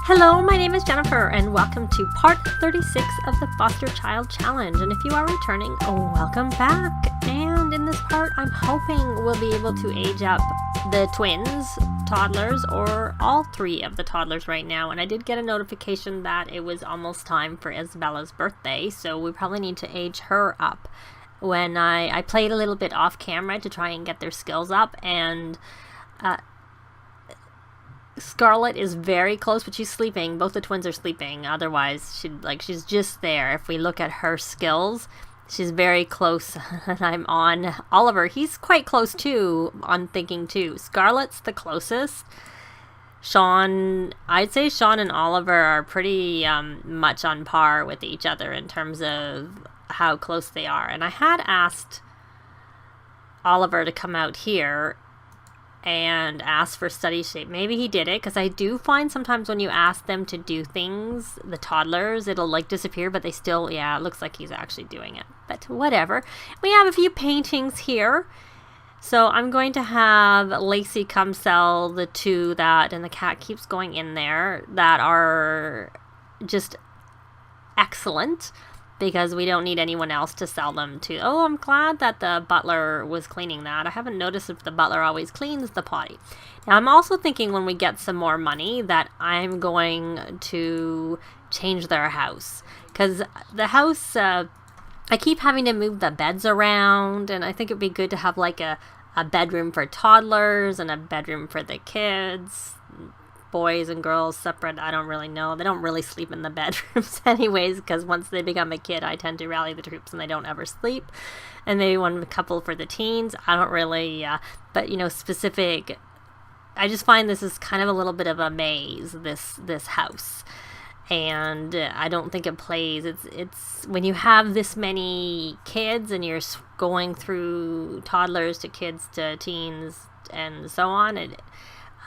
Hello, my name is Jennifer, and welcome to part 36 of the Foster Child Challenge. And if you are returning, welcome back. And in this part, I'm hoping we'll be able to age up the twins, toddlers, or all three of the toddlers right now. And I did get a notification that it was almost time for Isabella's birthday, so we probably need to age her up. When I played a little bit off camera to try and get their skills up, and Scarlett is very close, but she's sleeping. Both the twins are sleeping. Otherwise, she's just there. If we look at her skills, she's very close. And I'm on Oliver. He's quite close too, on thinking too. Scarlett's the closest. I'd say Sean and Oliver are pretty much on par with each other in terms of how close they are. And I had asked Oliver to come out here and ask for study shape. Maybe he did it, because I do find sometimes when you ask them to do things, the toddlers, it'll like disappear, but they still, yeah, it looks like he's actually doing it. But whatever. We have a few paintings here. So I'm going to have Lacey come sell the two that, and the cat keeps going in there, that are just excellent, because we don't need anyone else to sell them to. Oh, I'm glad that the butler was cleaning that. I haven't noticed if the butler always cleans the potty. Now, I'm also thinking when we get some more money that I'm going to change their house. Because the house, I keep having to move the beds around, and I think it'd be good to have like a bedroom for toddlers and a bedroom for the kids. Boys and girls separate, I don't really know. They don't really sleep in the bedrooms anyways, because once they become a kid, I tend to rally the troops and they don't ever sleep. And maybe one couple for the teens. I don't really, but specific. I just find this is kind of a little bit of a maze, this house. And I don't think it plays. It's when you have this many kids and you're going through toddlers to kids to teens and so on,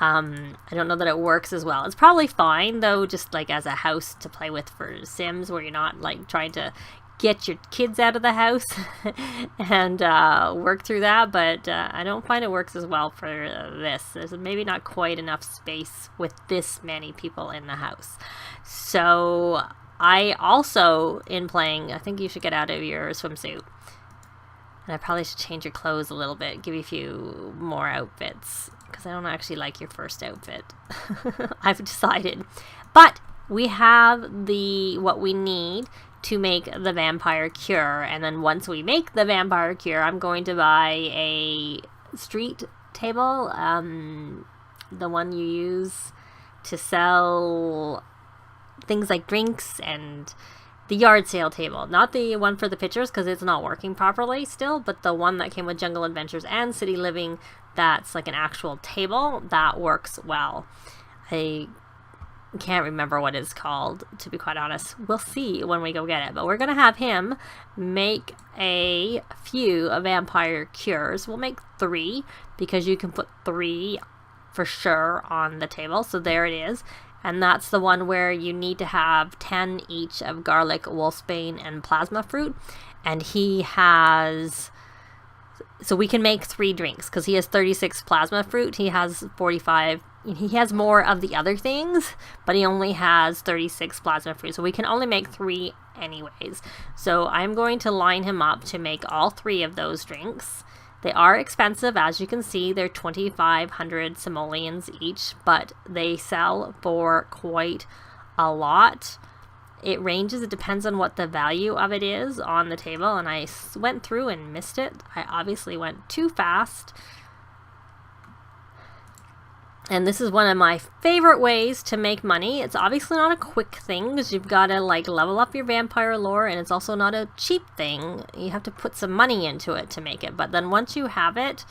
I don't know that it works as well. It's probably fine, though, just like as a house to play with for Sims, where you're not like trying to get your kids out of the house and work through that. But I don't find it works as well for this. There's maybe not quite enough space with this many people in the house. So I also, in playing, I think you should get out of your swimsuit. And I probably should change your clothes a little bit, give you a few more outfits, because I don't actually like your first outfit. I've decided. But we have what we need to make the vampire cure. And then once we make the vampire cure, I'm going to buy a street table, the one you use to sell things like drinks, and the yard sale table. Not the one for the pictures, because it's not working properly still, but the one that came with Jungle Adventures and City Living, that's like an actual table that works well. I can't remember what it's called, to be quite honest. We'll see when we go get it. But we're going to have him make a few vampire cures. We'll make 3, because you can put 3 for sure on the table. So there it is. And that's the one where you need to have 10 each of garlic, wolfsbane, and plasma fruit. And he has... So we can make 3 drinks, because he has 36 plasma fruit. He has 45. He has more of the other things, but he only has 36 plasma fruit. So we can only make 3 anyways. So I'm going to line him up to make all 3 of those drinks. They are expensive, as you can see. They're 2,500 simoleons each, but they sell for quite a lot. It ranges, it depends on what the value of it is on the table, and I went through and missed it. I obviously went too fast. And this is one of my favorite ways to make money. It's obviously not a quick thing, because you've got to like level up your vampire lore, and it's also not a cheap thing. You have to put some money into it to make it. But then once you have it,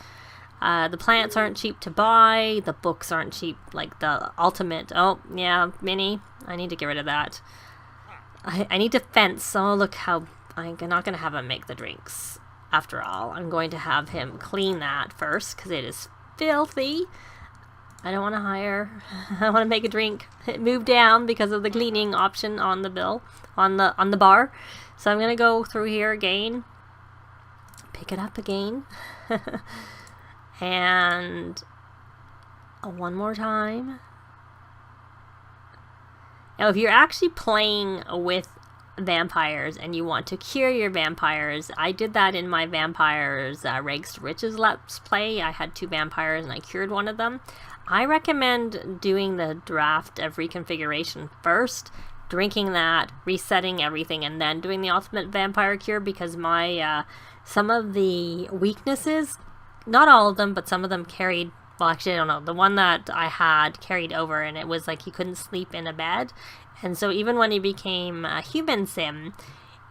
the plants aren't cheap to buy, the books aren't cheap, like the ultimate. Oh, yeah, Minnie, I need to get rid of that. I need to fence. Oh, look how I'm not going to have him make the drinks. After all, I'm going to have him clean that first, because it is filthy. I don't want to hire. I want to make a drink. It moved down because of the cleaning option on the bill, on the bar. So I'm going to go through here again. Pick it up again. And one more time. Now, if you're actually playing with vampires and you want to cure your vampires, I did that in my vampires Rags to Riches Let's Play. I had 2 vampires and I cured one of them. I recommend doing the draft of reconfiguration first, drinking that, resetting everything, and then doing the ultimate vampire cure, because my some of the weaknesses, not all of them, but some of them carried, well, actually I don't know, the one that I had carried over, and it was like he couldn't sleep in a bed. And so even when he became a human sim,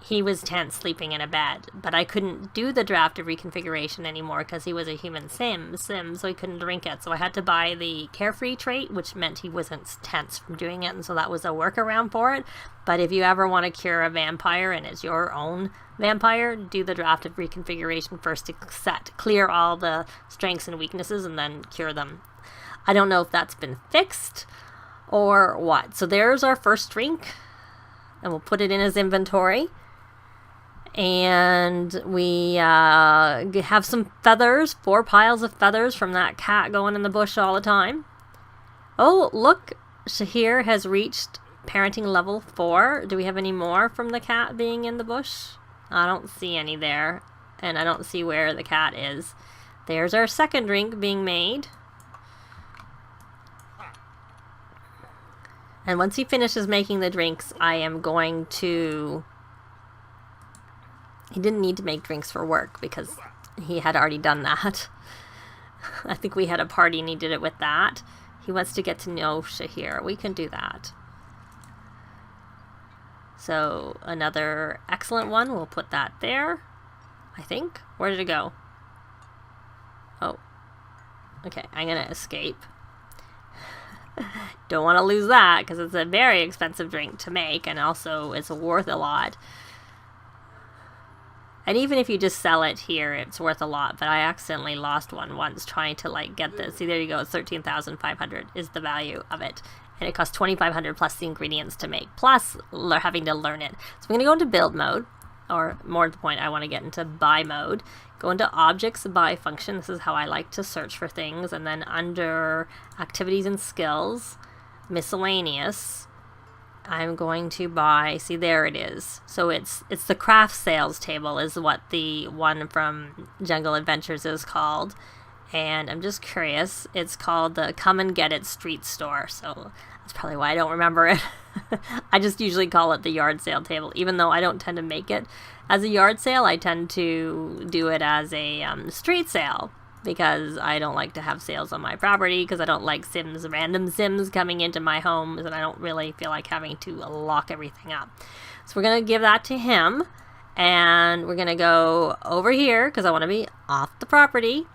he was tense sleeping in a bed. But I couldn't do the draft of reconfiguration anymore because he was a human sim, so he couldn't drink it. So I had to buy the carefree trait, which meant he wasn't tense from doing it. And so that was a workaround for it. But if you ever want to cure a vampire and it's your own vampire, do the draft of reconfiguration first to clear all the strengths and weaknesses and then cure them. I don't know if that's been fixed or what. So there's our first drink, and we'll put it in his inventory. And we have some feathers, 4 piles of feathers from that cat going in the bush all the time. Oh, look, Shahir has reached parenting level 4. Do we have any more from the cat being in the bush? I don't see any there, and I don't see where the cat is. There's our second drink being made. And once he finishes making the drinks, I am going to... He didn't need to make drinks for work because he had already done that. I think we had a party and he did it with that. He wants to get to know Shahir. We can do that. So another excellent one. We'll put that there, I think. Where did it go? Oh. Okay, I'm going to escape. Don't want to lose that because it's a very expensive drink to make, and also it's worth a lot. And even if you just sell it here, it's worth a lot. But I accidentally lost one once trying to like get this. See, there you go. It's 13,500 is the value of it. And it costs 2,500 plus the ingredients to make, plus having to learn it. So I'm going to go into build mode, or more to the point, I want to get into buy mode. Go into objects buy function. This is how I like to search for things. And then under activities and skills, miscellaneous, I'm going to buy, see there it is. So it's the craft sales table is what the one from Jungle Adventures is called. And I'm just curious, it's called the Come and Get It Street Store. So that's probably why I don't remember it. I just usually call it the yard sale table, even though I don't tend to make it as a yard sale. I tend to do it as a street sale, because I don't like to have sales on my property, because I don't like random sims coming into my homes, and I don't really feel like having to lock everything up. So we're going to give that to him, and we're going to go over here, because I want to be off the property.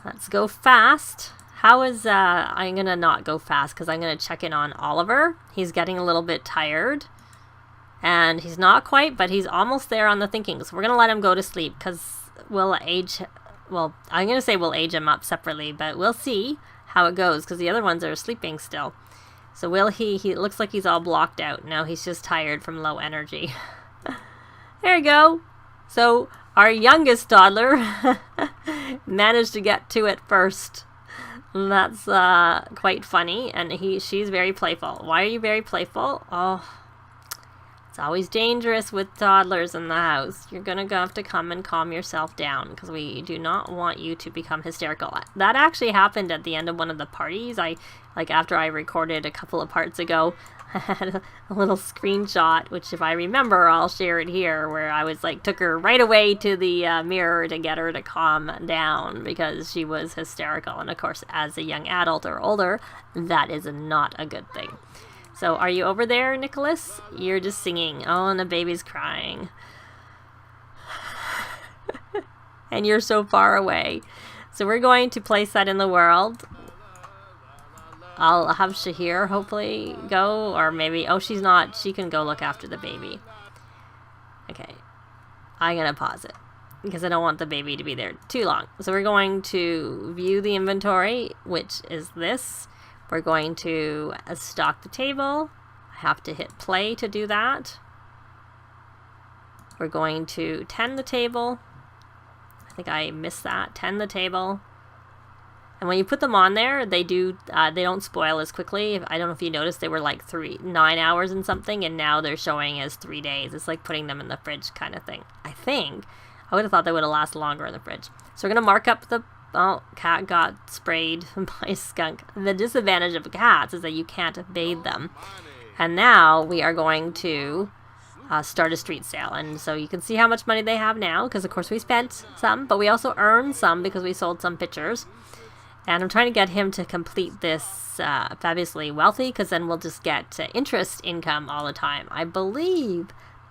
Let's go fast. How is, I'm going to not go fast, because I'm going to check in on Oliver. He's getting a little bit tired, and he's not quite, but he's almost there on the thinking. So we're going to let him go to sleep, because we'll age... Well, I'm going to say we'll age him up separately, but we'll see how it goes, because the other ones are sleeping still. So he looks like he's all blocked out. No, he's just tired from low energy. There you go. So our youngest toddler managed to get to it first. That's quite funny, and she's very playful. Why are you very playful? Oh, it's always dangerous with toddlers in the house. You're going to have to come and calm yourself down, because we do not want you to become hysterical. That actually happened at the end of one of the parties. After I recorded a couple of parts ago, I had a little screenshot, which if I remember, I'll share it here, where I was took her right away to the mirror to get her to calm down because she was hysterical. And of course, as a young adult or older, that is not a good thing. So are you over there, Nicholas? You're just singing. Oh, and the baby's crying. And you're so far away. So we're going to place that in the world. I'll have Shahir hopefully go, or maybe, oh, she's not. She can go look after the baby. Okay. I'm going to pause it because I don't want the baby to be there too long. So we're going to view the inventory, which is this. We're going to stock the table. I have to hit play to do that. We're going to tend the table. I think I missed that. Tend the table. And when you put them on there, they don't spoil as quickly. I don't know if you noticed, they were like 9 hours and something, and now they're showing as 3 days. It's like putting them in the fridge kind of thing. I think. I would have thought they would have lasted longer in the fridge. So we're going to mark up the... Oh, cat got sprayed by a skunk. The disadvantage of cats is that you can't bathe them. And now we are going to start a street sale. And so you can see how much money they have now, because of course we spent some, but we also earned some because we sold some pictures. And I'm trying to get him to complete this fabulously wealthy, because then we'll just get interest income all the time. I believe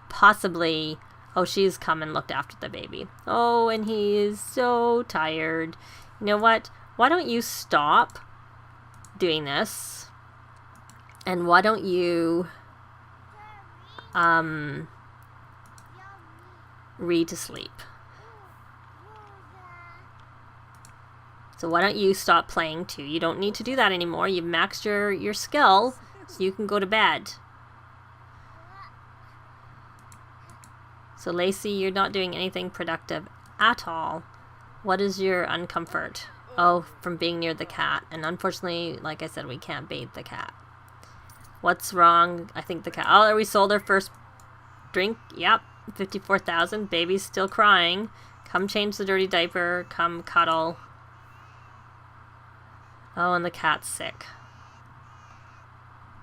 possibly... Oh, she's come and looked after the baby. Oh, and he is so tired. You know what? Why don't you stop doing this? And why don't you read to sleep? So why don't you stop playing too? You don't need to do that anymore. You've maxed your skill, so you can go to bed. So Lacey, you're not doing anything productive at all. What is your uncomfort? Oh, from being near the cat. And unfortunately, like I said, we can't bathe the cat. What's wrong? I think the cat... Oh, we sold our first drink. Yep, 54,000. Baby's still crying. Come change the dirty diaper. Come cuddle. Oh, and the cat's sick.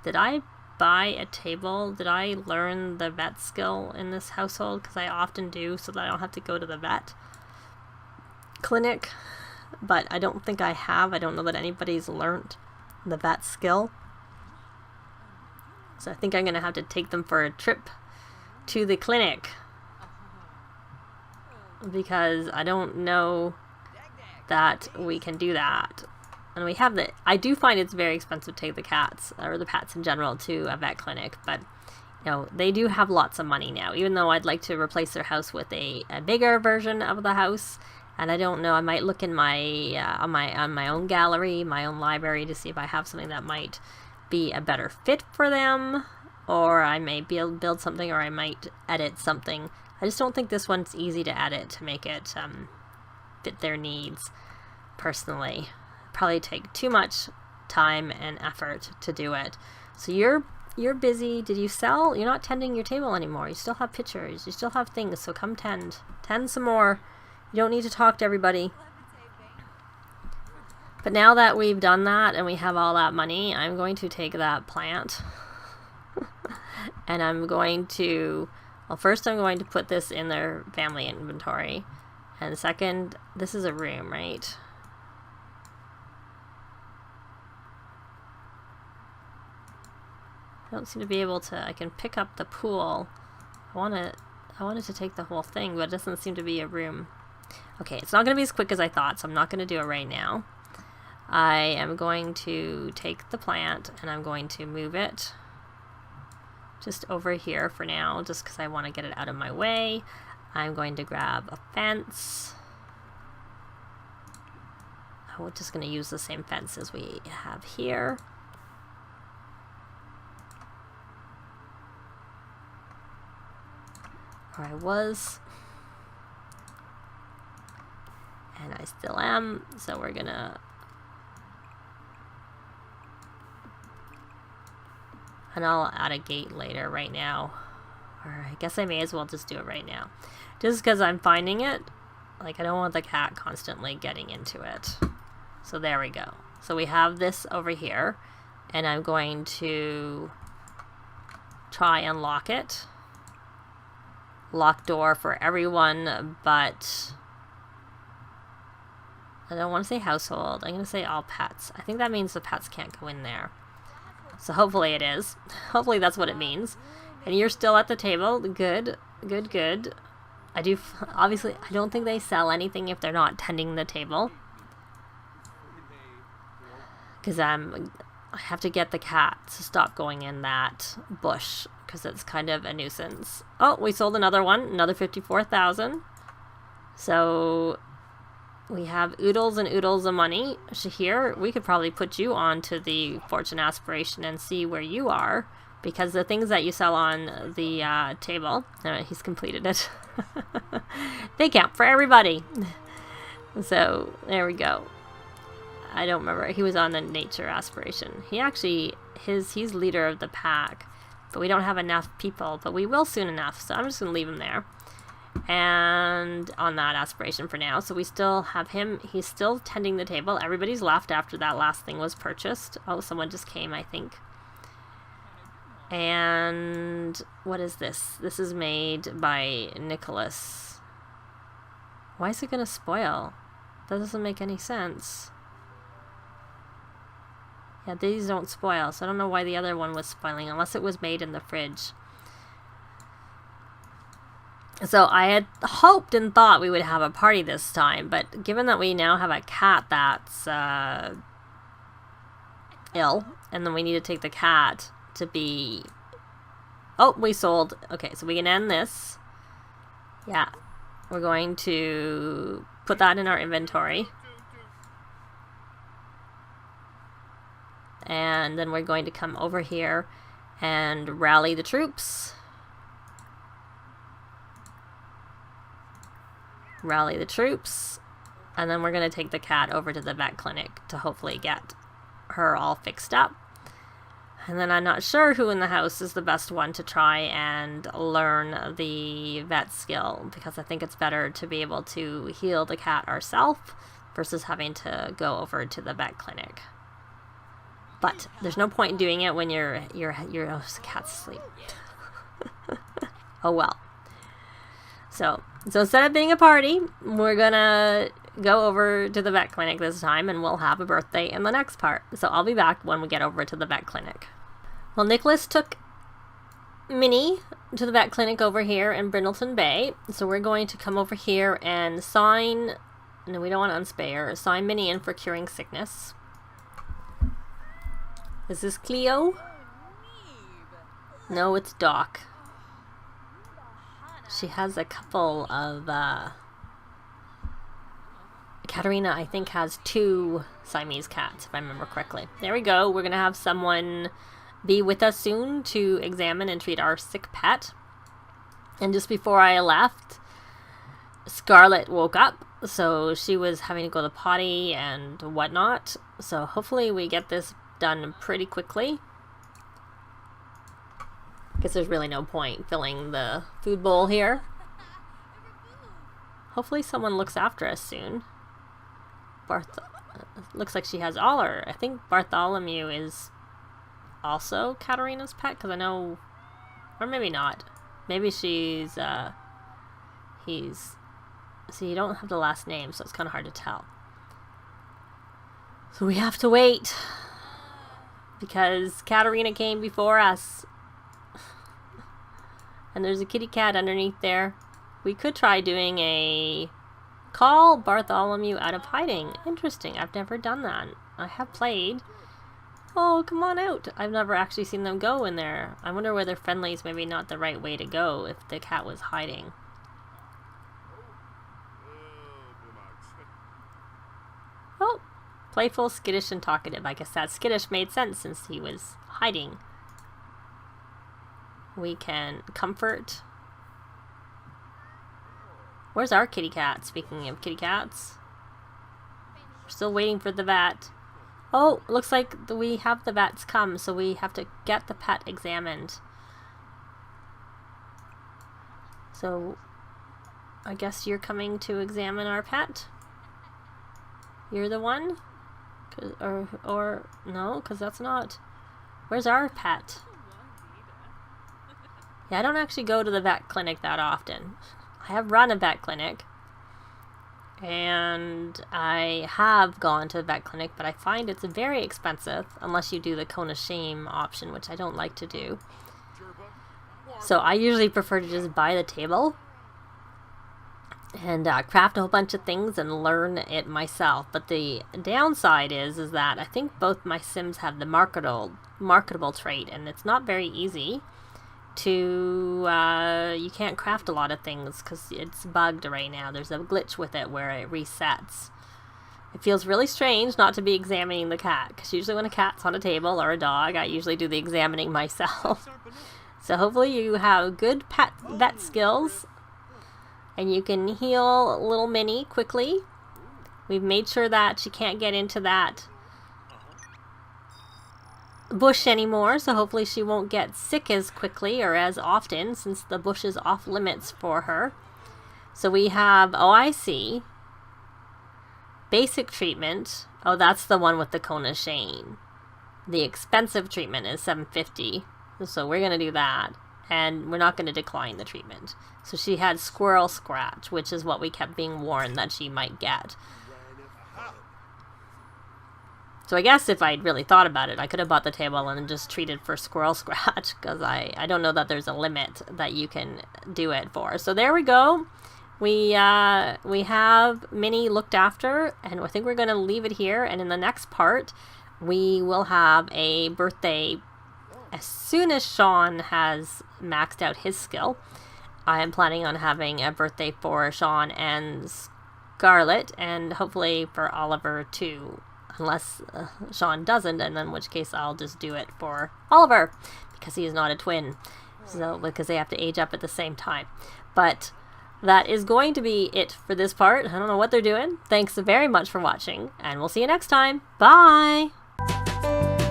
Did I buy a table? Did I learn the vet skill in this household? Because I often do, so that I don't have to go to the vet clinic. But I don't think I have. I don't know that anybody's learned the vet skill. So I think I'm going to have to take them for a trip to the clinic, because I don't know that we can do that. And we have the... I do find it's very expensive to take the cats, or the pets in general, to a vet clinic. But, you know, they do have lots of money now. Even though I'd like to replace their house with a bigger version of the house. And I don't know, I might look in my on my own gallery, my own library, to see if I have something that might be a better fit for them. Or I may build something, or I might edit something. I just don't think this one's easy to edit to make it fit their needs, personally. Probably take too much time and effort to do it. So you're busy. Did you sell? You're not tending your table anymore. You still have pictures. You still have things. So come tend some more. You don't need to talk to everybody. But now that we've done that and we have all that money, I'm going to take that plant and I'm going to... Well, first I'm going to put this in their family inventory. And second, this is a room, right? I don't seem to be able to... I can pick up the pool. I wanted to take the whole thing, but it doesn't seem to be a room. Okay, it's not going to be as quick as I thought, so I'm not going to do it right now. I am going to take the plant and I'm going to move it just over here for now, just because I want to get it out of my way. I'm going to grab a fence. I'm just going to use the same fence as we have here. Or I was. And I still am, so we're gonna... And I'll add a gate later. Right now. Or I guess I may as well just do it right now. Just because I'm finding it, like, I don't want the cat constantly getting into it. So there we go. So we have this over here, and I'm going to try and lock it. Lock door for everyone, but... I don't want to say household. I'm going to say all pets. I think that means the pets can't go in there. So hopefully it is. Hopefully that's what it means. And you're still at the table. Good. Good, good. Obviously, I don't think they sell anything if they're not tending the table. Because I have to get the cat to stop going in that bush, because it's kind of a nuisance. Oh, we sold another one. Another 54,000. So... we have oodles and oodles of money. Shahir, we could probably put you on the fortune aspiration and see where you are, because the things that you sell on the table, he's completed it. They count for everybody. So there we go. I don't remember. He was on the nature aspiration. He actually, he's leader of the pack. But we don't have enough people. But we will soon enough. So I'm just going to leave him there. And on that aspiration for now. So we still have him. He's still tending the table. Everybody's left after that last thing was purchased. Oh, someone just came, I think. And what is this? This is made by Nicholas. Why is it going to spoil? That doesn't make any sense. Yeah, these don't spoil, so I don't know why the other one was spoiling, unless it was made in the fridge. So I had hoped and thought we would have a party this time, but given that we now have a cat that's ill, and then we need to take the cat to be... Oh, we sold. Okay, so we can end this. Yeah, we're going to put that in our inventory. And then we're going to come over here and rally the troops. Rally the troops. And then we're going to take the cat over to the vet clinic to hopefully get her all fixed up. And then I'm not sure who in the house is the best one to try and learn the vet skill, because I think it's better to be able to heal the cat ourselves versus having to go over to the vet clinic. But there's no point in doing it when your cat's asleep. Oh well. So instead of being a party, we're gonna go over to the vet clinic this time, and we'll have a birthday in the next part. So I'll be back when we get over to the vet clinic. Well, Nicholas took Minnie to the vet clinic over here in Brindleton Bay. So we're going to come over here and sign... No, we don't want to unspay. Sign Minnie in for curing sickness. Is this Cleo? No, it's Doc. She has a couple of... Katerina, I think, has 2 Siamese cats, if I remember correctly. There we go. We're going to have someone be with us soon to examine and treat our sick pet. And just before I left, Scarlett woke up. So she was having to go to the potty and whatnot. So hopefully we get this done pretty quickly. Guess there's really no point filling the food bowl here. Hopefully someone looks after us soon. Looks like she has all her. I think Bartholomew is also Katerina's pet, because I know, or maybe not. Maybe she's he's... See, you don't have the last name, so it's kind of hard to tell. So we have to wait, because Katerina came before us. And there's a kitty cat underneath there. We could try doing a call Bartholomew out of hiding. Interesting. I've never done that. I have played. Oh, come on out. I've never actually seen them go in there. I wonder whether friendly is maybe not the right way to go if the cat was hiding. Oh, playful, skittish, and talkative. I guess that skittish made sense since he was hiding. We can comfort. Where's our kitty cat? Speaking of kitty cats. We're still waiting for the vet. Oh, looks like we have the vets come, so we have to get the pet examined. So, I guess you're coming to examine our pet? You're the one? Or no, because that's not... Where's our pet? Yeah, I don't actually go to the vet clinic that often. I have run a vet clinic, and I have gone to a vet clinic, but I find it's very expensive unless you do the cone of shame option, which I don't like to do. So I usually prefer to just buy the table and craft a whole bunch of things and learn it myself. But the downside is that I think both my Sims have the marketable trait, and it's not very easy to, you can't craft a lot of things because it's bugged right now. There's a glitch with it where it resets. It feels really strange not to be examining the cat, because usually when a cat's on a table or a dog, I usually do the examining myself. So hopefully you have good vet skills and you can heal little Minnie quickly We've made sure that she can't get into that bush anymore, so hopefully she won't get sick as quickly or as often, since the bush is off limits for her. So we have, oh, I see, basic treatment. Oh, that's the one with the conashane. The expensive treatment is $750, so we're going to do that, and we're not going to decline the treatment. So she had squirrel scratch, which is what we kept being warned that she might get. So I guess if I'd really thought about it, I could have bought the table and just treated for squirrel scratch, because I don't know that there's a limit that you can do it for. So there we go. We have Minnie looked after, and I think we're going to leave it here. And in the next part, we will have a birthday as soon as Sean has maxed out his skill. I am planning on having a birthday for Sean and Scarlett, and hopefully for Oliver too. Unless Sean doesn't, and in which case I'll just do it for Oliver, because he is not a twin, so because they have to age up at the same time. But that is going to be it for this part. I don't know what they're doing. Thanks very much for watching, and we'll see you next time. Bye!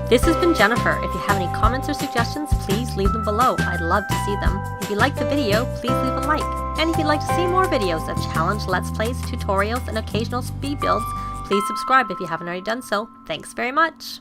This has been Jennifer. If you have any comments or suggestions, please leave them below. I'd love to see them. If you liked the video, please leave a like. And if you'd like to see more videos of challenge, let's plays, tutorials, and occasional speed builds, please subscribe if you haven't already done so. Thanks very much.